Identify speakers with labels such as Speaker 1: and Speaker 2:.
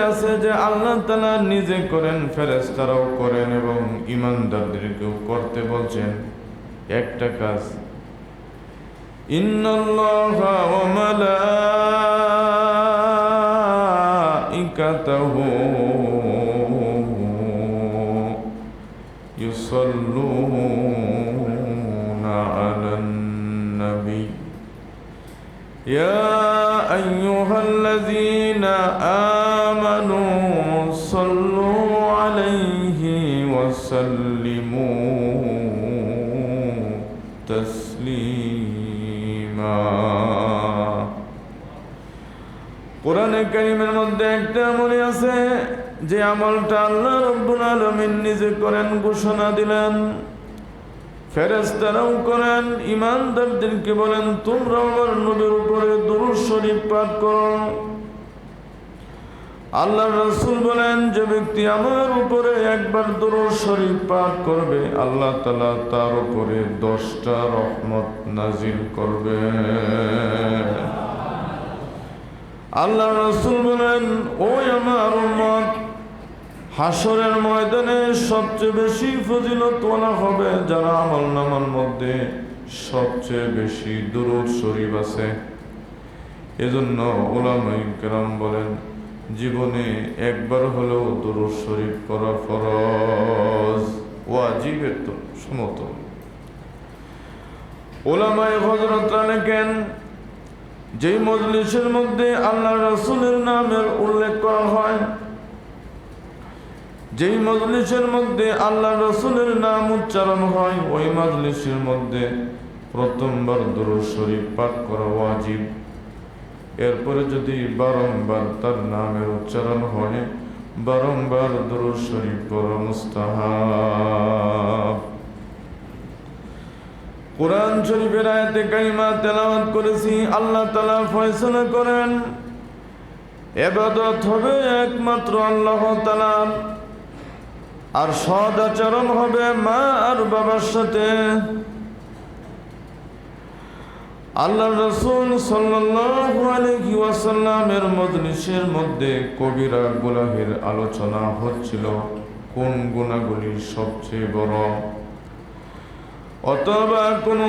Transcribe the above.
Speaker 1: আছে যে আল্লাহ তাআলা নিজে করেন, ফেরেশতারাও করেন এবং ঈমানদারদেরকেও করতে বলছেন একটা কাজ। ইন্নাল্লাহা ওয়া মালাইকাতাহু ইউসাল্লুনা আলান নবী ইয়া আইয়ুহাল্লাযীনা আমানু সাল্লু আলাইহি ওয়া সাল্লিমু তাসলিমা। কোরআনে কারীমের মধ্যে একটা আমল আছে যে আমলটা আল্লাহ রাব্বুল আলামিন নিজে করেন, ঘোষণা দিলেন, ফেরেশতারাও করেন, ঈমানদারদেরকে বলেন তোমরা আমার নবীর উপরে দুরূদ শরীফ পাঠ করো। আল্লাহর রাসূল বলেন যে ব্যক্তি আমার উপরে একবার দুরূদ শরীফ পাঠ করবে আল্লাহ তাআলা তার উপরে 10টা রহমত নাজিল করবে। আল্লাহর রাসূল বলেন ওই আমার উম্মত, হাসরের ময়দানে সবচেয়ে বেশি ফজিলতওয়ালা হবে যারা আমলনামার মধ্যে সবচেয়ে বেশি দুরূদ শরীফ আছে। এজন্য উলামায়ে কেরাম বলেন জীবনে একবার হলেও দুরূদ শরীফ পড়া ফরজ, ওয়াজিবের তো সমতুল্য। উলামায়ে হযরতরা লেখেন যেই মজলিসের মধ্যে আল্লাহ রাসূলের নামের উল্লেখ করা হয়, যেই মজলিসের মধ্যে আল্লাহ রাসূলের নাম উচ্চারণ হয়, ওই মজলিসের মধ্যে প্রথমবার দুরূদ শরীফ পাঠ করা ওয়াজিব। এরপরে যদি বারংবার তার নামের উচ্চারণ হয়, বারংবার দুরূদ শরীফ পড়া মুস্তাহাব। কুরআন শরীফের আয়াতে কারিমা তেলাওয়াত করেছি, আল্লাহ তাআলা ফয়সালা করেন ইবাদত হবে একমাত্র আল্লাহ তাআলার, আর সদাচরণ হবে মা আর বাবার সাথে। আল্লাহ রাসূল সাল্লাল্লাহু আলাইহি ওয়াসাল্লামের মজলিসের মধ্যে কবিরা গুনাহের আলোচনা হচ্ছিল, কোন গুনাহগুলি সবচেয়ে বড়, অথবা কোন